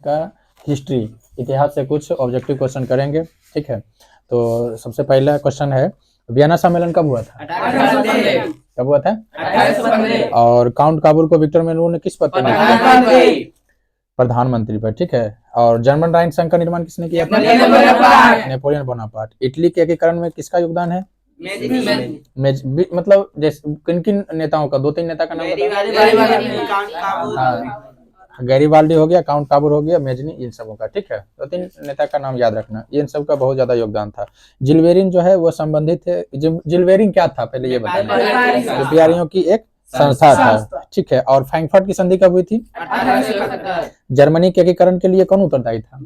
का हिस्ट्री, इतिहास से कुछ ऑब्जेक्टिव क्वेश्चन करेंगे। ठीक है, तो सबसे पहला क्वेश्चन है, वियना सम्मेलन कब हुआ था? कब हुआ था? 1815। और काउंट काबूल को विक्टर मेनुअल ने किस पद पर नियुक्त किया? प्रधानमंत्री पर। ठीक है, और जर्मन राइट संघ का निर्माण किसने किया था? Napoleon Bonaparte. इटली के एकीकरण में किसका योगदान है? मतलब जैसे किन किन नेताओं का, 2-3 नेता का नाम बताओ। गैरीबाल्डी हो गया, काउंट काबूल हो गया, मेजनी, इन सबों का। ठीक है, 2-3 नेता का नाम याद रखना, इन सब का बहुत ज्यादा योगदान था। जिलवेरिन जो है वो संबंधित है। जिलवेरिन क्या था पहले ये बताना। व्यापारियों की एक संस्था था। ठीक है, और फ्रैंकफर्ट की संधि कब हुई थी? 1871। जर्मनी के एकीकरण के लिए कौन उत्तरदायी था?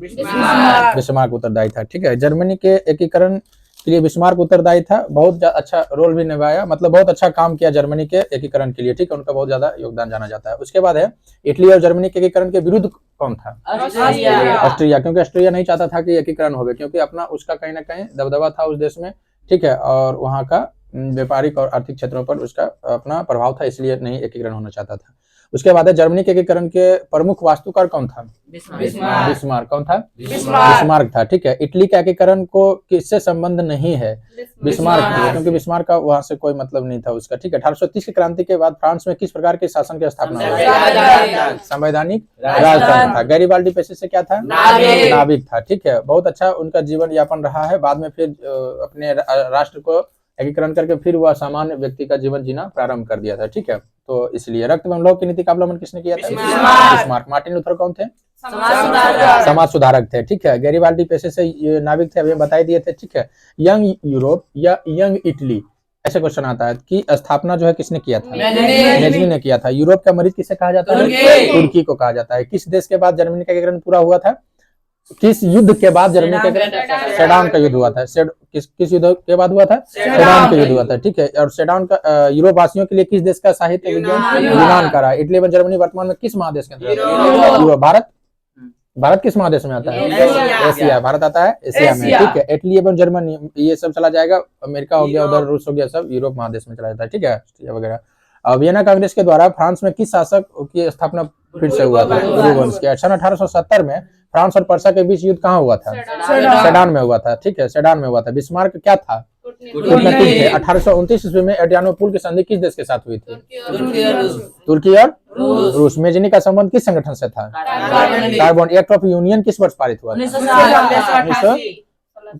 बिस्मार्क उत्तरदायी था। ठीक है, जर्मनी के एकीकरण के लिए बिस्मार्क उत्तरदायी था। बहुत अच्छा रोल भी निभाया, मतलब बहुत अच्छा काम किया जर्मनी के एकीकरण के लिए। ठीक है, उनका बहुत ज्यादा योगदान जाना जाता है। उसके बाद है, इटली और जर्मनी के एकीकरण के विरुद्ध कौन था? ऑस्ट्रिया, क्योंकि ऑस्ट्रिया नहीं चाहता था कि एकीकरण हो, क्योंकि अपना उसका कहीं ना कहीं दबदबा था उस देश में। ठीक है, और वहाँ का व्यापारिक और आर्थिक क्षेत्रों पर उसका अपना प्रभाव था, इसलिए नहीं एकीकरण होना चाहता था। उसके बाद है, जर्मनी के एकीकरण के प्रमुख वास्तुकार कौन था? बिस्मार्क। कौन था? बिस्मार्क था। ठीक है, इटली के एकीकरण को किससे संबंध नहीं है? बिस्मार्क, क्योंकि बिस्मार्क का वहां से कोई मतलब नहीं था उसका। ठीक है, 1830 की क्रांति के बाद फ्रांस में किस प्रकार के शासन की स्थापना हुई? संवैधानिक राजतंत्र था। गैरीबाल्डी पेशे से क्या था? नाविक था। ठीक है, बहुत अच्छा उनका जीवन यापन रहा है। बाद में फिर अपने राष्ट्र को एकीकरण करके फिर वह सामान्य व्यक्ति का जीवन जीना प्रारंभ कर दिया था। ठीक है, तो इसलिए रक्त एवं लौह की नीति का अवलंबन किसने किया था? बिस्मार्क। मार्टिन लूथर कौन थे? समाज सुधारक थे। ठीक है, गैरीबाल्डी पेशे से नाविक थे, अभी बता दिए थे। ठीक है, यंग यूरोप या यंग इटली, ऐसे क्वेश्चन आता है कि स्थापना जो है किसने किया था? मेजनी ने किया था। यूरोप का मरीज किसे कहा जाता है? तुर्की को कहा जाता है। किस देश के बाद जर्मनी का एकीकरण पूरा हुआ था? किस युद्ध के बाद जर्मनी का? सेडान का युद्ध हुआ था। किस युद्ध के बाद हुआ था? सेडान का युद्ध हुआ था। ठीक है, और सेडान का यूरोप वासियों के लिए किस देश का साहित्य विज्ञान? यूनान का रहा। इटली एवं जर्मनी वर्तमान में किस महादेश के अंतर्गत? भारत किस महादेश में आता है? एशिया। भारत आता है एशिया में। ठीक है, इटली एवं जर्मनी ये सब चला जाएगा, अमेरिका हो गया, उधर रूस हो गया, सब यूरोप महादेश में चला जाता है। ठीक है, वगैरह। वियना कांग्रेस के द्वारा फ्रांस में किस शासक की स्थापना फिर से हुआ था? वंश के। 1870 में फ्रांस और पर्सा के बीच युद्ध कहाँ हुआ था? सेडान में हुआ था। ठीक है, सेडान में हुआ था। बिस्मार्क क्या था? कूटनीतिक थे। 1829 ईस्वी में एड्रियानोपोल की संधि किस देश के साथ हुई थी? तुर्की और रूस। मेजनी का संबंध किस संगठन से था? कार्बन। एक्ट ऑफ यूनियन किस वर्ष पारित हुआ?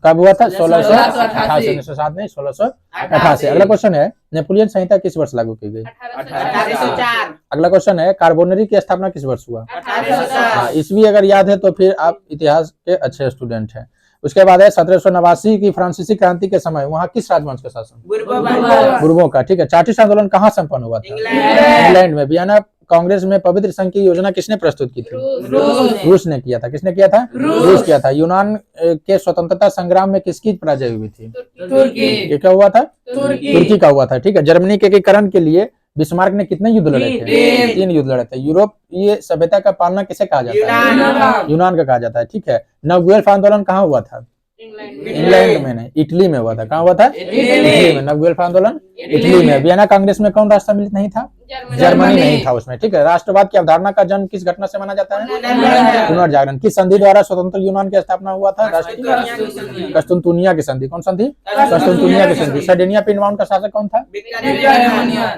कब हुआ था? 1688। 1907 नहीं, 1688। अगला क्वेश्चन है, नेपोलियन संहिता किस वर्ष लागू की गई? 1804। अगला क्वेश्चन है, कार्बोनरी की स्थापना किस वर्ष हुआ? 1810। ईस्वी अगर याद है तो फिर आप इतिहास के अच्छे स्टूडेंट हैं। उसके बाद है, 1789 की फ्रांसीसी क्रांति के समय वहाँ किस राजवंश का शासन? बुर्बों का। ठीक है, चार्टिस्ट आंदोलन कहाँ संपन्न हुआ था? इंग्लैंड में। वियना कांग्रेस में पवित्र संघ की योजना किसने प्रस्तुत की थी? रूस ने किया था। किसने किया था? रूस किया था। यूनान के स्वतंत्रता संग्राम में किसकी पराजय हुई थी? तुर्की। क्या हुआ था? तुर्की का हुआ था। ठीक है, जर्मनी के एकीकरण के लिए बिस्मार्क ने कितने युद्ध लड़े थे? 3 युद्ध लड़े थे। यूरोप ये सभ्यता का पालना किसे कहा जाता है? यूनान का कहा जाता है। ठीक है, नवगुएल्फ आंदोलन कहाँ हुआ था? इंग्लैंड में नहीं, इटली में हुआ था। कहाँ हुआ था? इटली में। नवगुएल्फ आंदोलन इटली में। वियना कांग्रेस में कौन राष्ट्र सम्मिलित नहीं था? जर्मनी नहीं था उसमें। ठीक है, राष्ट्रवाद की अवधारणा का जन्म किस घटना से माना जाता है? पुनर्जागरण। किस संधि द्वारा स्वतंत्र यूनान की स्थापना हुआ था? राष्ट्रीय कस्तुनतुनिया की संधि। कौन संधि? कस्तुनतुनिया की संधि। सर्डिनिया पिनमाउंट का शासक कौन था?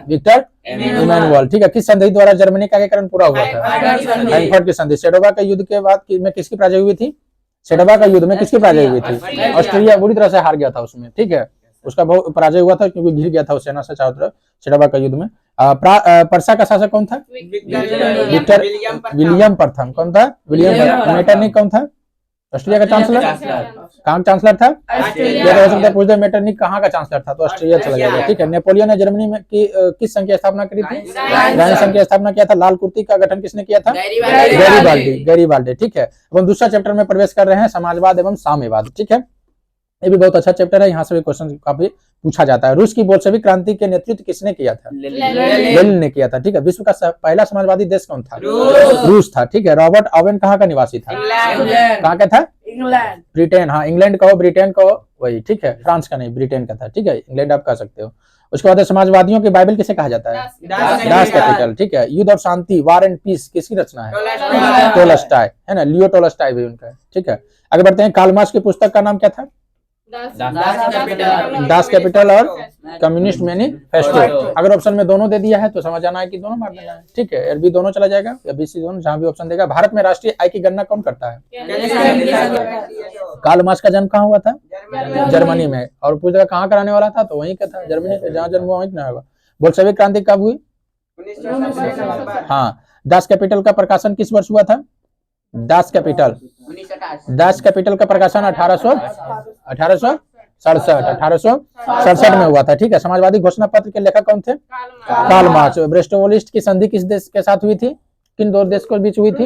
Victor Emmanuel. ठीक है, किस संधि द्वारा जर्मनी का एकीकरण पूरा हुआ था? फ्रैंकफर्ट की संधि। सेडोवा का युद्ध के बाद में किसकी पराजय हुई थी? सेडोवा का युद्ध में किसकी पराजय हुई थी? ऑस्ट्रिया बुरी तरह से हार गया था उसमें। ठीक है, उसका बहुत पराजय हुआ था क्योंकि घिर गया था उस सेना से चारों तरफ सेडोवा का युद्ध में। पर्सा का शासक कौन था? विक्टर विलियम प्रथम। कौन था? विलियम। मेटरनिक कौन था? ऑस्ट्रिया का चांसलर। कहाँ चांसलर था? पूछते मेटरनिक कहाँ का चांसलर था, तो ऑस्ट्रिया चला जाएगा। ठीक है, नेपोलियन ने जर्मनी में किस संघ की स्थापना करी थी? राइन संघ की स्थापना किया था। लाल कुर्ती का गठन किसने किया था? गैरीबाल्डी। ठीक है, अब हम दूसरा चैप्टर में प्रवेश कर रहे हैं, समाजवाद एवं साम्यवाद। ठीक है, ये भी बहुत अच्छा चैप्टर है, यहाँ से भी क्वेश्चन काफी पूछा जाता है। रूस की बोल्शेविक क्रांति के नेतृत्व किसने किया था? लेनिन ने किया था। ठीक है, विश्व का पहला समाजवादी देश कौन था? रूस था। ठीक है, रॉबर्ट ओवेन कहाँ का निवासी था? कहाँ का था? ब्रिटेन। हाँ, इंग्लैंड कहो, ब्रिटेन कहो, वही। ठीक है, फ्रांस का नहीं, ब्रिटेन का था। ठीक है, इंग्लैंड आप कह सकते हो। उसके बाद समाजवादियों की बाइबल किसे कहा जाता है? दास कैपिटल, ठीक है। युद्ध और शांति, वार एंड पीस, किसकी रचना है? टोलस्टॉय, है ना, लियो टोलस्टॉय भी उनका है, ठीक है। आगे बढ़ते हैं, कार्ल मार्क्स की पुस्तक का नाम क्या था? दास कैपिटल और कम्युनिस्ट मैनिफेस्टो। अगर ऑप्शन में दोनों दे दिया है तो समझ आना है कि दोनों मार देना है, ठीक है। एल बी दोनों चला जाएगा या बी सी दोनों, जहां भी ऑप्शन देगा। भारत में राष्ट्रीय आय की गणना कौन करता है? कार्ल मार्क्स का जन्म कहाँ हुआ था? जर्मनी में। और पूछेगा कहाँ कराने वाला था, तो वहीं का था, जर्मनी का, जहाँ जन्म हुआ वहीं ना होगा। बोल्शेविक क्रांति कब हुई? हाँ। दास कैपिटल का प्रकाशन किस वर्ष हुआ था? दास कैपिटल का प्रकाशन 1867 में हुआ था, ठीक है। समाजवादी घोषणा पत्र के लेखक कौन थे? Karl Marx. ब्रेस्ट-लिस्ट की संधि किस देश के साथ हुई थी? किन दो देश के बीच हुई थी?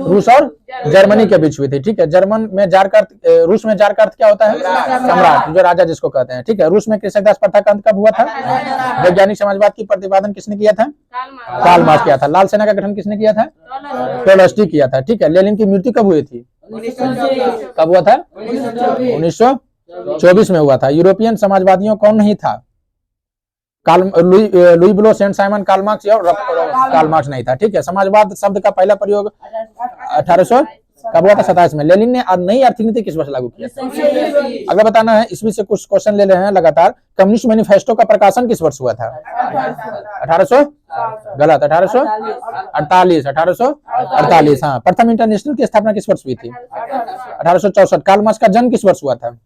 रूस और जर्मनी के बीच हुई थी, ठीक है। जर्मन में जार का अर्थ, रूस में जार का अर्थ क्या होता है? सम्राट, जो राजा जिसको कहते हैं, ठीक है। रूस में कृषकदास प्रथा का अंत कब हुआ था? वैज्ञानिक समाजवाद की प्रतिपादन किसने किया था? कार्ल मार्क्स किया था। लाल सेना का गठन किसने किया था? टोल्स्टॉय किया था, ठीक है। लेनिन की मृत्यु कब हुई थी? कब हुआ था? 1924 में हुआ था। यूरोपियन समाजवादियों कौन नहीं था? Louis Blanc, Saint Simon, Karl Marx और कार्ल मार्क्स नहीं था, ठीक है। समाजवाद शब्द का पहला प्रयोग 1800 कब हुआ था? 27 में। लेनिन ने नई आर्थिक नीति किस वर्ष लागू किया? अगर बताना है, इसमें से कुछ क्वेश्चन ले रहे हैं लगातार। कम्युनिस्ट मैनिफेस्टो का प्रकाशन किस वर्ष हुआ था? 1800 गलत, 1848। हाँ। प्रथम इंटरनेशनल की स्थापना किस वर्ष हुई थी? 1864। कार्ल मार्क्स का जन्म किस वर्ष हुआ था?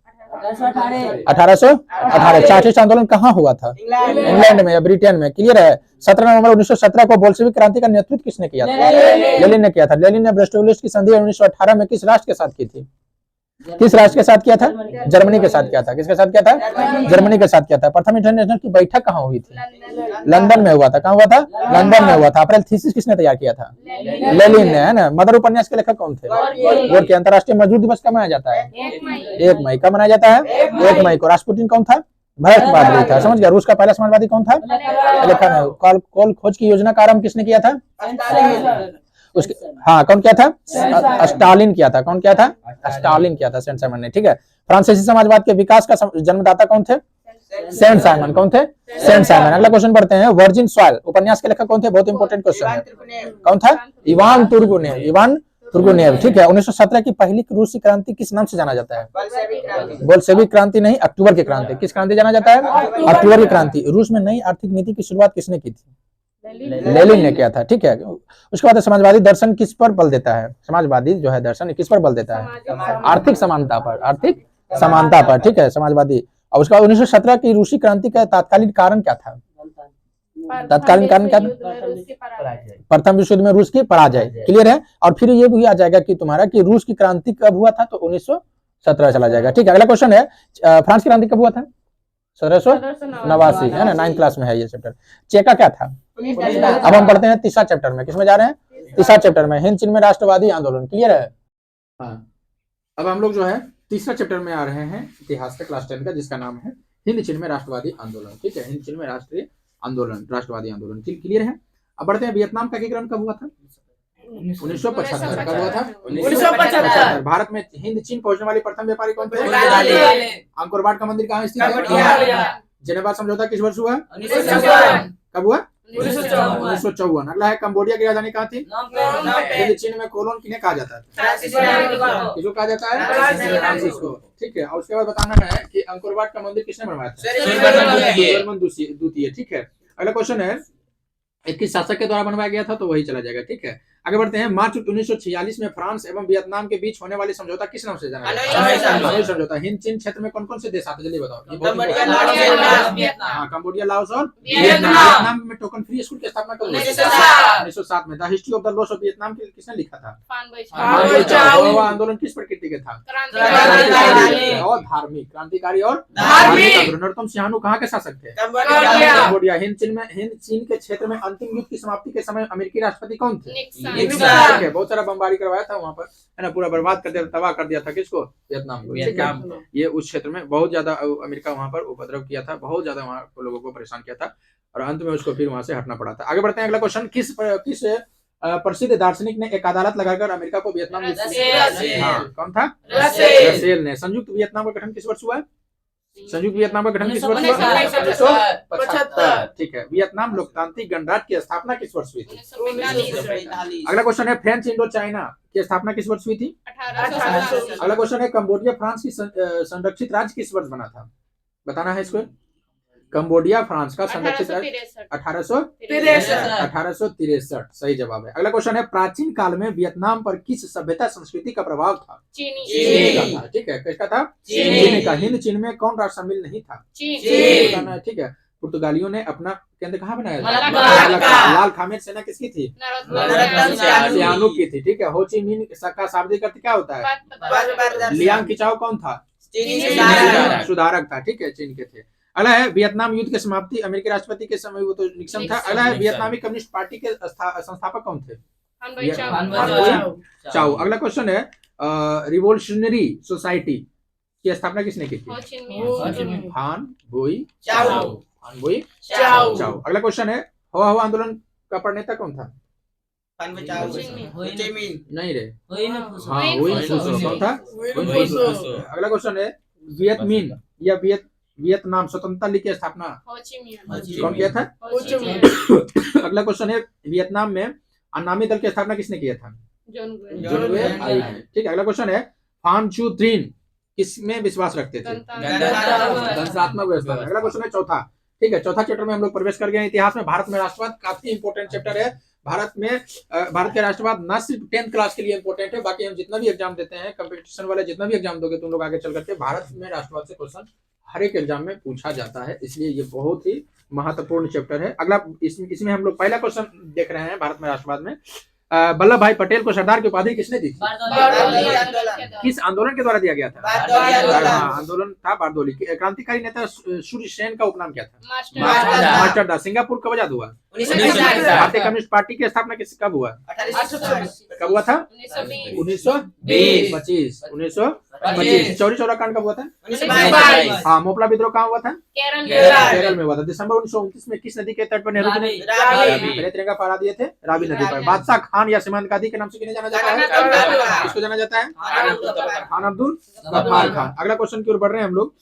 1818। चार्टिस्ट आंदोलन कहाँ हुआ था? इंग्लैंड में या ब्रिटेन में, क्लियर है। 17 नवंबर 1917 को बोल्शेविक क्रांति का नेतृत्व किसने किया था? लेनिन ने किया था। लेनिन ने ब्रेस्ट-लिस्ट की संधि 1918 में किस राष्ट्र के साथ की थी? किस राष्ट्र के साथ किया था? जर्मनी के साथ किया था। किसके साथ किया था? जर्मनी के साथ किया था। प्रथम इंटरनेशनल की बैठक कहाँ हुई थी? लंदन में हुआ था। कहाँ हुआ था? लंदन में हुआ था। अप्रैल थीसिस किसने तैयार किया था? लेनिन ने, है ना। मदर उपन्यास के लेखक कौन थे? गोरकी। अंतर्राष्ट्रीय मजदूर दिवस कब मनाया जाता है? 1 मई। कब मनाया जाता है? 1 मई को। राष्ट्रपुतिन कौन था? भरत बहादुर था, समझ गया। रूस का पहला समाजवादी कौन था? कोल खोज की योजना का आरंभ किसने किया था? उसके, हाँ, कौन किया था? स्टालिन किया था। कौन किया था? स्टालिन किया था, सेंट साइमन ने, ठीक है। फ्रांसीसी समाजवाद के विकास का जन्मदाता कौन थे? Saint Simon. कौन थे? Saint Simon. अगला क्वेश्चन पढ़ते हैं। वर्जिन सॉइल उपन्यास के लेखक कौन थे? बहुत इंपॉर्टेंट क्वेश्चन है। कौन था? इवान तुर्गुनेव, ठीक है। 1917 की पहली रूसी क्रांति किस नाम से जाना जाता है? बोल्शेविक क्रांति नहीं, अक्टूबर की क्रांति। किस क्रांति जाना जाता है? अक्टूबर की क्रांति। रूस में नई आर्थिक नीति की शुरुआत किसने की थी? लेनिन ने किया था, ठीक है। उसके बाद समाजवादी दर्शन किस पर बल देता है? समाजवादी जो है दर्शन किस पर बल देता है? आर्थिक समानता पर, ठीक है, समाजवादी। और उसका 1917 की रूसी क्रांति का तत्कालीन कारण क्या था? तत्कालीन कारण क्या था? प्रथम विश्व युद्ध में रूस की पराजय, क्लियर है। और फिर ये भी आ जाएगा कि तुम्हारा कि रूस की क्रांति कब हुआ था, तो 1917 चला जाएगा, ठीक है। अगला क्वेश्चन है, फ्रांस की क्रांति कब हुआ था? 1789, है ना, 9th क्लास में है ये चैप्टर। चेका क्या था? अब हम पढ़ते हैं तीसरा चैप्टर में। किसमें जा रहे हैं? तीसरा चैप्टर में, हिंद चीन में राष्ट्रवादी आंदोलन, क्लियर है। हाँ, अब हम लोग जो है तीसरा चैप्टर में आ रहे हैं इतिहास का, क्लास 10 का, जिसका नाम है हिंद चीन में राष्ट्रवादी आंदोलन, ठीक है। हिंद चीन में राष्ट्रवादी आंदोलन, क्लियर है। अब बढ़ते हैं, वियतनाम का एकीकरण कब हुआ था? 1975। कब हुआ था? 1975। भारत में हिंद चीन पहुंचने वाले प्रथम व्यापारी कौन थे? अंकोर वाट का मंदिर कहाँ स्थित है? जेनेवा समझौता किस वर्ष हुआ? 1954। कब हुआ? 1954। अगला है, कंबोडिया की राजधानी कहाँ थी? हिंद चीन में कोलोन किन्हें कहा जाता है? किसको कहा जाता है? फ्रांसिस्को, ठीक है। और उसके बाद बताना है कि अंकोर वाट का मंदिर किसने बनवाया था? सूर्यवर्मन द्वितीय, ठीक है। अगला क्वेश्चन है, किस शासक के द्वारा बनवाया गया था, तो वही चला जाएगा, ठीक है। आगे बढ़ते हैं, मार्च 1946 में फ्रांस एवं वियतनाम के बीच होने वाली समझौता किस नाम से जाना जाता है? हनोई समझौता। हिंद चीन क्षेत्र में कौन कौन से देश आते हैं, जल्दी बताओ। कंबोडिया, लाओस और वियतनाम में टोकन फ्री स्कूल की स्थापना कब हुई? 1907 में। The history of the loss of Vietnam किसने लिखा था? आंदोलन किस प्रकृति के था? और धार्मिक, क्रांतिकारी और धार्मिक। नरोत्तम सिंहानू कहाँ के शासक थे? कंबोडिया। हिंद चीन के क्षेत्र में अंतिम युद्ध की समाप्ति के समय अमेरिकी राष्ट्रपति कौन थे? निक्सन। बहुत सारा बमबारी करवाया था वहां पर, है ना, पूरा बर्बाद कर दिया, तबाह कर दिया था। किसको? वियतनाम को, ठीक है। ये उस क्षेत्र में बहुत ज्यादा अमेरिका वहां पर उपद्रव किया था, बहुत ज्यादा वहां लोगों को परेशान किया था, और अंत में उसको फिर वहां से हटना पड़ा था। आगे बढ़ते हैं, अगला क्वेश्चन, किस प्रसिद्ध दार्शनिक ने एक अदालत लगाकर अमेरिका को वियतनाम? हाँ, कौन था? रसेल ने। संयुक्त वियतनाम का गठन किस वर्ष हुआ? संयुक्त वियतनाम का गठन किस वर्ष हुआ? 1975। ठीक है। वियतनाम लोकतांत्रिक गणराज्य की स्थापना किस वर्ष हुई थी? 1945। अगला क्वेश्चन है फ्रेंच इंडो चाइना की स्थापना किस वर्ष हुई थी? 1887। अगला क्वेश्चन है कंबोडिया फ्रांस की संरक्षित राज्य किस वर्ष बना था? बताना है इसको। कंबोडिया फ्रांस का संरक्षित राज्य 1863। सही जवाब है। अगला क्वेश्चन है प्राचीन काल में वियतनाम पर किस सभ्यता संस्कृति का प्रभाव था? चीनी का था। ठीक है। किसका था? चीनी का। हिंद चीन में कौन राष्ट्र शामिल नहीं था? बताना है। ठीक है। पुर्तगालियों ने अपना केंद्र कहाँ बनाया था? लाल खामेर सेना किसकी थी? सियानुक की थी। ठीक है। हो ची मिन का शाब्दिक अर्थ क्या होता है? लियांग किचाओ कौन था? सुधारक था। ठीक है। चीन के थे। अगला है वियतनाम युद्ध की समाप्ति अमेरिकी राष्ट्रपति के समय वो तो निक्सन था। अगला है वियतनामी कम्युनिस्ट पार्टी के संस्थापक कौन थे? चाओ। अगला क्वेश्चन है रिवोल्यूशनरी सोसाइटी की स्थापना किसने की थी? हान बुई चाओ। अगला क्वेश्चन है हवा हवा आंदोलन का प्रणेता कौन था? नहीं रे। हाँ हुइन फुसो कौन था? अगला क्वेश्चन है वियत मिन या वियतनाम स्वतंत्रता लीग की स्थापना कौन किया था? अगला क्वेश्चन है वियतनाम में अन्नामी दल की स्थापना किसने किया था? जोनवे आई है। ठीक है। अगला क्वेश्चन है फान चू त्रीन किसमें विश्वास रखते थे? दंशात्मक व्यवस्था। अगला क्वेश्चन है चौथा। ठीक है। चौथा चैप्टर में हम लोग प्रवेश कर गए हैं इतिहास में। भारत में राष्ट्रवाद काफी इंपोर्टेंट चैप्टर है। भारत के राष्ट्रवाद न सिर्फ 10th क्लास के लिए इंपोर्टेंट है, बाकी हम जितना भी एग्जाम देते हैं कंपटीशन वाले जितना भी एग्जाम दोगे तुम लोग आगे चल करके भारत में राष्ट्रवाद से क्वेश्चन हर एक एग्जाम में पूछा जाता है, इसलिए ये बहुत ही महत्वपूर्ण चैप्टर है। अगला इसमें हम लोग पहला क्वेश्चन देख रहे हैं भारत में राष्ट्रवाद में। वल्लभ भाई पटेल को सरदार की उपाधि किसने दी? किस आंदोलन के द्वारा दिया गया था? आंदोलन था बारदोली। क्रांतिकारी नेता सूर्य सेन का उपनाम क्या था? मास्टरदा। सिंगापुर कब आजाद हुआ? भारतीय कम्युनिस्ट पार्टी की स्थापना कब हुआ? कब हुआ था? 1925। चौरी चौरा कांड कब हुआ था? हाँ। मोपला विद्रोह कहाँ हुआ था? केरल में हुआ था। दिसंबर 1929 में किस नदी के तट पर नेहरू जी ने पहले तिरंगा फहरा दिए थे? रावी नदी पर। बादशाह खान या सीमांत गांधी के नाम से किन्हें जाना जाता है? किसको जाना जाता है? खान अब्दुल गफ्फार खान। अगला क्वेश्चन की ओर बढ़ रहे हैं हम लोग।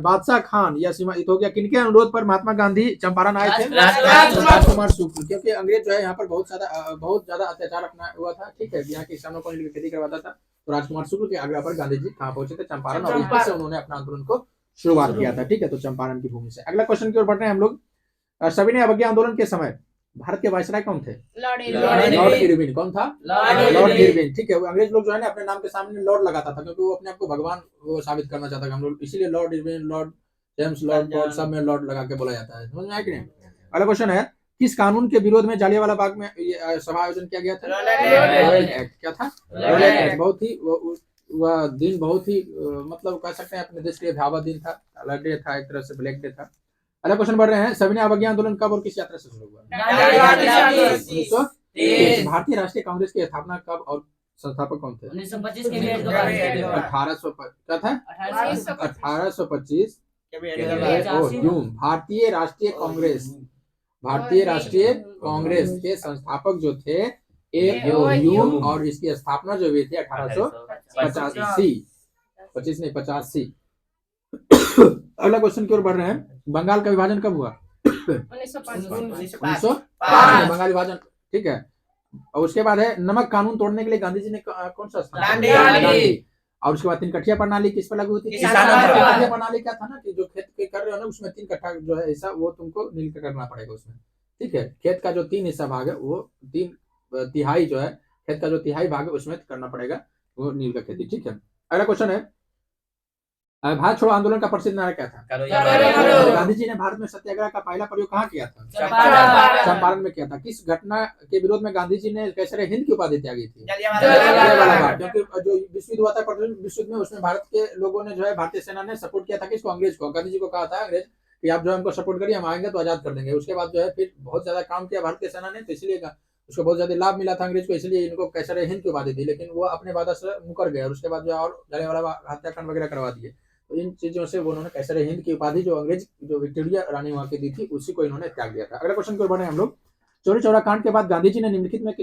बादशाह खान या सीमा हो गया किनके अनुरोध पर महात्मा गांधी चंपारण आए थे? राजकुमार शुक्ल। क्योंकि अंग्रेज जो है यहाँ पर बहुत ज्यादा अत्याचार अपना हुआ था। ठीक है। यहाँ के किसानों को खेती करवाता था, तो राजकुमार शुक्ल के आग्रह पर गांधी जी कहाँ पहुंचे थे? चंपारण। और यहाँ से उन्होंने अपना आंदोलन को शुरुआत किया था। ठीक है। तो चंपारण की भूमि से। अगला क्वेश्चन की ओर बढ़ रहे हैं हम लोग। सविनय अवज्ञा आंदोलन के समय भारत के वायसराय कौन थे? Lord Irwin. कौन था? Lord Irwin. ठीक है। अंग्रेज लोग जो है ना अपने नाम के सामने लॉर्ड लगाता था, क्योंकि वो अपने आप को भगवान वो साबित करना चाहता था हम लोग, इसीलिए Lord Irwin, Lord James, Lord Paul सब में लॉर्ड लगा के बोला जाता है। समझ में आया कि नहीं? अगला क्वेश्चन है किस कानून के विरोध में जालियांवाला बाग में सभा आयोजन किया गया था? Royal act. क्या था? Royal act. बहुत ही वह दिन बहुत ही मतलब कह सकते हैं अपने देश के लिए भयावह दिन था, अलग डे था, एक तरह से ब्लैक डे था। अगला क्वेश्चन बढ़ रहे हैं सविनय अवज्ञा आंदोलन कब और किस यात्रा से शुरू हुआ? 1923। भारतीय राष्ट्रीय कांग्रेस की स्थापना कब और संस्थापक कौन थे? 1925 के 1800 क्या था? 1825 जून। भारतीय राष्ट्रीय कांग्रेस के संस्थापक जो थे ह्यूम, और इसकी स्थापना जो हुई थी 1885। अगला क्वेश्चन की ओर बढ़ रहे हैं। बंगाल का विभाजन कब हुआ? 1905 बंगाल विभाजन। ठीक है। और उसके बाद है नमक कानून तोड़ने के लिए गांधी जी ने कौन सा गांधी। और उसके बाद 3 कठिया प्रणाली किस पर लागू हुई थी? कठिया प्रणाली क्या था ना कि जो खेत के कर रहे हो ना उसमें 3 कट्ठा जो है ऐसा वो तुमको नील करना पड़ेगा उसमें। ठीक है। खेत का जो 3 हिस्सा भाग है वो 3 तिहाई जो है खेत का जो तिहाई भाग है उसमें करना पड़ेगा वो नील का खेती। ठीक है। अगला क्वेश्चन है भारत छोड़ो आंदोलन का प्रसिद्ध नारा क्या था? गांधी जी ने भारत में सत्याग्रह का पहला प्रयोग कहाँ किया था? चंपारण में किया था। किस घटना के विरोध में गांधी जी ने कैसर हिंद की उपाधि त्यागी थी? क्योंकि जो विश्व युद्ध हुआ था विश्व युद्ध में उसमें भारत के लोगों ने जो है भारतीय सेना ने सपोर्ट किया था किसको? अंग्रेज को। गांधी जी को कहा था अंग्रेज कि आप जो हमको सपोर्ट करिए, हम आएंगे तो आजाद कर देंगे। उसके बाद जो है फिर बहुत ज्यादा काम किया भारतीय सेना ने, तो इसलिए उसको बहुत ज्यादा लाभ मिला था अंग्रेज को, इसलिए इनको कैसर हिंद की उपाधि दी। लेकिन वो अपने वादा से मुकर गए और उसके बाद जो और जालियांवाला हत्याकांड वगैरह करवा दिए। तो इन चीजों से उन्होंने कैसर हिंद की उपाधि जो अंग्रेज जो विक्टोरिया रानी वहां की दी थी उसी को इन्होंने त्याग दिया था। अगला क्वेश्चन की ओर बढ़े हम लोग। चौरी चौरा कांड के बाद गांधी जी ने निम्नलिखित में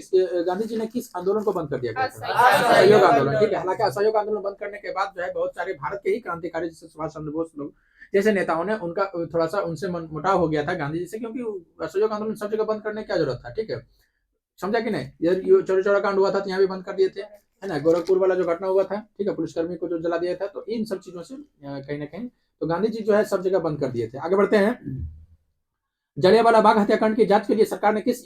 गांधी जी ने किस आंदोलन को बंद कर दिया गया था? असहयोग आंदोलन। ठीक है, हालांकि असहयोग आंदोलन बंद करने के बाद जो है बहुत सारे भारत के ही क्रांतिकारी जैसे सुभाष चंद्र बोस लोग जैसे नेताओं ने उनका थोड़ा सा उनसे मुटाव हो गया था गांधी जी से, क्योंकि असहयोग आंदोलन सब जगह बंद करने की क्या जरूरत था। ठीक है, समझा कि नहीं? ये चौरी चौरा कांड हुआ था तो यहाँ भी बंद कर दिए थे, है ना। गोरखपुर वाला जो घटना हुआ था, ठीक है, पुलिसकर्मी को जो जला दिया था, तो इन सब चीजों से कहीं ना कहीं तो गांधी जी जो है सब जगह बंद कर दिए थे। आगे बढ़ते हैं। जलियांवाला बाग हत्याकांड की जांच के लिए सरकार ने किस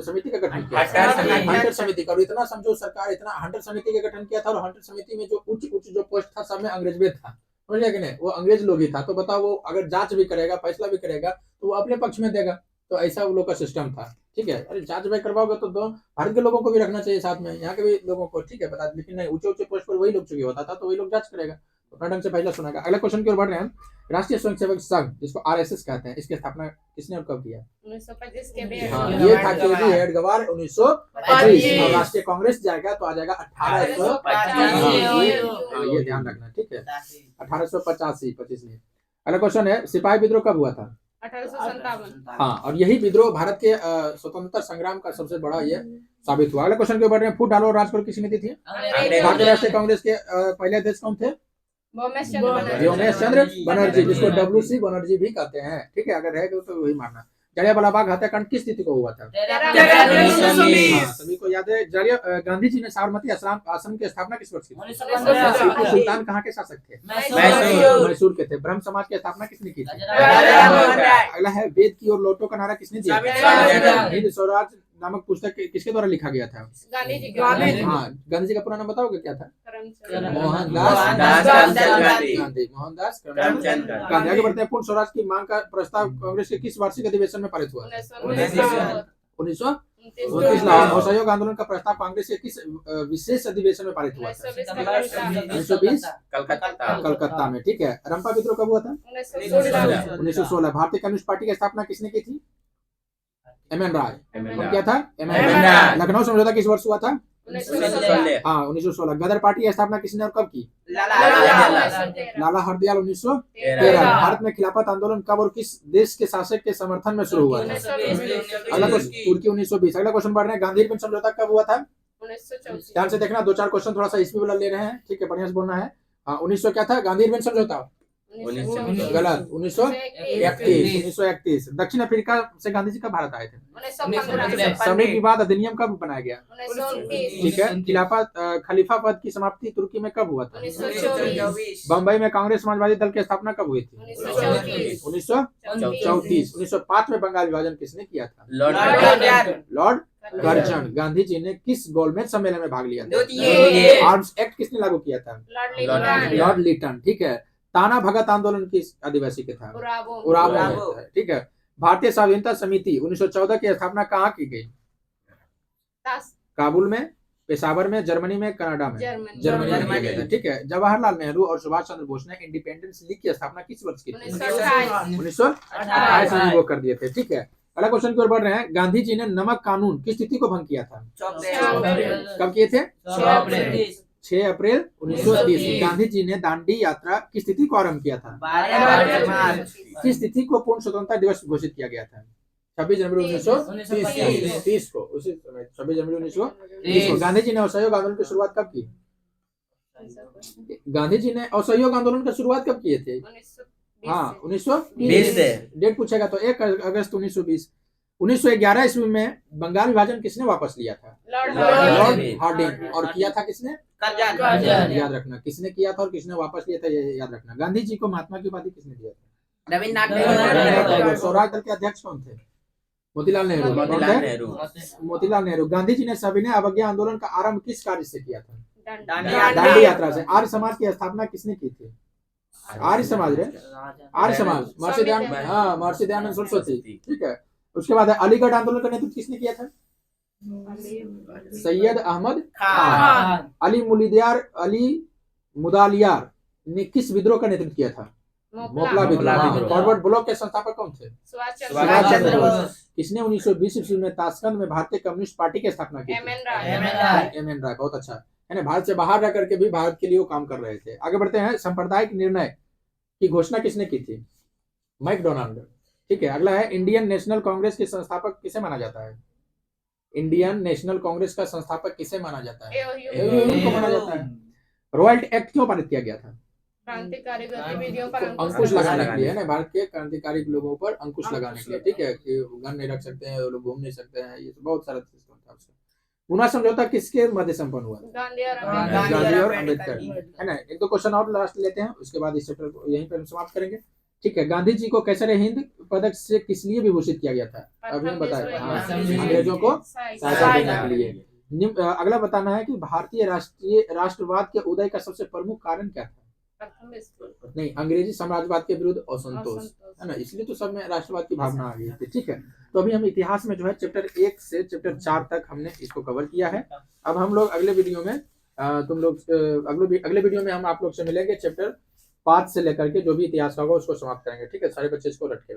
समिति का गठन किया? हंटर समिति का। और इतना समझो, सरकार इतना हंटर समिति का गठन किया था, और हंटर समिति में जो उच्च जो पोस्ट था सब में अंग्रेज वेद था, समझ लिया कि नहीं? वो अंग्रेज लोग ही था। तो बताओ, वो अगर जांच भी करेगा, फैसला भी करेगा, तो वो अपने पक्ष में देगा। तो ऐसा वो लोग का सिस्टम था। ठीक है, अरे जांच भाई करवाओगे तो दो भारत के लोगों को भी रखना चाहिए साथ में, यहाँ के भी लोगों को, ठीक है, बता। लेकिन नहीं, ऊंचे ऊंचे पोस्ट पर वही लोग चुके होता था, तो वही लोग जांच करेगा, तो अपना ढंग से फैसला सुनाएगा। अगले क्वेश्चन की ओर बढ़ रहे हैं। राष्ट्रीय स्वयंसेवक संघ, जिसको आरएसएस कहते हैं, इसकी स्थापना किसने और कब किया? 1925 के ये था केवी हेडगेवार 1925। और राष्ट्रीय कांग्रेस जाएगा तो आ जाएगा 1885। ये ध्यान रखना, ठीक है, 1885, 25 नहीं। अगला क्वेश्चन है, सिपाही विद्रोह कब हुआ था? 1857। हाँ, और यही विद्रोह भारत के स्वतंत्रता संग्राम का सबसे बड़ा ये साबित हुआ। अगले क्वेश्चन के ऊपर फूट डालो और राज करो किसकी नीति थी? भारतीय राष्ट्रीय कांग्रेस के पहले अध्यक्ष कौन थे? व्योमेश चंद्र बनर्जी, जिसको डब्ल्यूसी बनर्जी भी कहते हैं। ठीक है, अगर रहेगा तो वही मानना। जलियांवाला बाग हत्याकांड किस तिथि को हुआ था? सभी को याद है। गांधी जी ने साबरमती आश्रम की स्थापना किस वर्ष की? टीपू सुल्तान कहाँ के शासक थे? मैसूर के थे। ब्रह्म समाज की स्थापना किसने की थी? अगला है, वेद की ओर लौटो का नारा किसने दिया? हिंद स्वराज नामक पुस्तक किसके द्वारा लिखा गया था? गांधी जी। हाँ, गांधी जी का पूरा नाम बताओगे क्या था? मोहनदास मोहनदास करमचंद गांधी। आगे बढ़ते हैं। पूर्ण स्वराज की मांग का प्रस्ताव कांग्रेस के किस वार्षिक अधिवेशन में पारित हुआ? 1929 लाहौर। असहयोग आंदोलन का प्रस्ताव कांग्रेस के किस विशेष अधिवेशन में पारित हुआ था? 1920 कलकत्ता में। ठीक है, रंपा विद्रोह कब हुआ था? 1916। भारतीय कम्युनिस्ट पार्टी की स्थापना किसने की थी? एम.एन. राय। क्या था? एम.एन. राय। लखनऊ समझौता किस वर्ष हुआ था? 1916। हाँ, 1916। गदर पार्टी की स्थापना किसने और कब की? लाला हरदयाल 1913। भारत में खिलाफत आंदोलन कब और किस देश के शासक के समर्थन में शुरू हुआ था? अगला क्वेश्चन, तुर्की 1920। अगला क्वेश्चन बढ़ रहे हैं। गांधी इरविन समझौता कब हुआ था? 1934। ध्यान से देखना, दो चार क्वेश्चन थोड़ा सा ईस्वी वाला ले रहे हैं, ठीक है, बढ़िया से बोलना है। हाँ, 1900 क्या था? गांधी इरविन समझौता गलत, 1931। दक्षिण अफ्रीका से गांधी जी कब भारत आए थे? 1915। समीर विवाद अधिनियम कब बनाया गया? 1929। ठीक है। खलीफा पद की समाप्ति तुर्की में कब हुआ था? 1924। बंबई में कांग्रेस समाजवादी दल की स्थापना कब हुई थी? 1934। 1905 में बंगाल विभाजन किसने किया था? Lord Curzon. गांधी जी ने किस गोलमेज सम्मेलन में भाग लिया था? आर्म्स एक्ट किसने लागू किया था? लॉर्ड लिटन। ठीक है। ताना भगत आंदोलन किस आदिवासी के था? उरावो। ठीक है। भारतीय स्वाधीनता समिति 1914 की स्थापना कहाँ की गई? काबुल में, पेशावर में, जर्मनी में, कनाडा में? जर्मनी में किया गया था। ठीक है। जवाहरलाल नेहरू और सुभाष चंद्र बोस ने इंडिपेंडेंस लीग की स्थापना किस वर्ष की थी? 1928 में वो कर दिए थे। ठीक है। अगला क्वेश्चन की ओर बढ़ रहे हैं। गांधी जी ने नमक कानून किस तिथि को भंग किया था? कब किए थे? 6 अप्रैल 1930। गांधी जी ने दांडी यात्रा किस तिथि को आरंभ किया था? 12 किस तिथि को पूर्ण स्वतंत्रता दिवस घोषित किया गया था? 26 जनवरी 1930 को। उसी समय 26 जनवरी 1930 को। गांधी जी ने असहयोग आंदोलन की शुरुआत कब की? गांधी जी ने असहयोग आंदोलन की शुरुआत कब किए थे? हाँ, 1920। डेट पूछेगा तो 1 अगस्त 1920। 1911 ईस्वी में बंगाल विभाजन किसने वापस लिया था? Lord Hardinge. और किया था किसने? याद रखना, किसने किया था और किसने वापस लिया था, ये याद रखना। गांधी जी को महात्मा की उपाधि किसने दिया था? रविन्द्रनाथ टैगोर। स्वराज दल के अध्यक्ष कौन थे? मोतीलाल नेहरू। मोतीलाल नेहरू। गांधी जी ने सविनय अवज्ञा आंदोलन का आरंभ किस कार्य से किया था? दांडी यात्रा से। आर्य समाज की स्थापना किसने की थी? आर्य समाज महर्षि दयानंद सरस्वती। ठीक है। उसके बाद अलीगढ़ आंदोलन का नेतृत्व किसने किया था? सैयद अहमद खान। अली मुदालियार ने किस विद्रोह का नेतृत्व किया था? मोपला विद्रोह। फॉरवर्ड ब्लॉक के संस्थापक कौन थे? सुभाष चंद्र बोस। किसने 1920 ईस्वी में ताशकंद में भारतीय कम्युनिस्ट पार्टी की स्थापना की? एम.एन. राय। बहुत अच्छा है ना, भारत से बाहर रह करके भी भारत के लिए वो काम कर रहे थे। आगे बढ़ते हैं। सांप्रदायिक निर्णय की घोषणा किसने की थी? मैकडोनाल्ड। ठीक है। अगला है, इंडियन नेशनल कांग्रेस के संस्थापक किसे माना जाता है? इंडियन नेशनल कांग्रेस का संस्थापक किसे माना जाता है? एओ एओ को माना जाता है। रॉयल एक्ट क्यों पारित किया गया था? क्रांतिकारी गतिविधियों पर अंकुश लगाने के लिए, है ना, भारत के क्रांतिकारी लोगों पर अंकुश लगाने के लिए, ठीक है, कि गन नहीं रख सकते हैं, वो लोग घूम नहीं सकते हैं, ये तो बहुत सारा सिस्टम था उसका। पूना समझौता किसके मध्य संपन्न हुआ? गांधी और गांधी और अम्बेडकर, है ना। एक दो क्वेश्चन और लास्ट लेते हैं, उसके बाद इस चैप्टर को यहीं पर हम समाप्त करेंगे, ठीक है। गांधी जी को कैसर हिंद पदक से किस लिए विभूषित किया गया था? अभी हम बताए, हाँ, अंग्रेजों को सहायता देने के लिए। अगला बताना है कि भारतीय राष्ट्रवाद के उदय का सबसे प्रमुख कारण क्या था? नहीं, अंग्रेजी साम्राज्यवाद के विरुद्ध असंतोष, है ना, इसलिए तो सब में राष्ट्रवाद की भावना आ गई थी, ठीक है। तो अभी हम इतिहास में जो है चैप्टर 1 से चैप्टर 4 तक हमने इसको कवर किया है। अब हम लोग अगले वीडियो में अगले वीडियो में हम आप लोग से मिलेंगे, चैप्टर 5 से लेकर के जो भी इतिहास होगा उसको समाप्त करेंगे, ठीक है। सारे बच्चे इसको रट के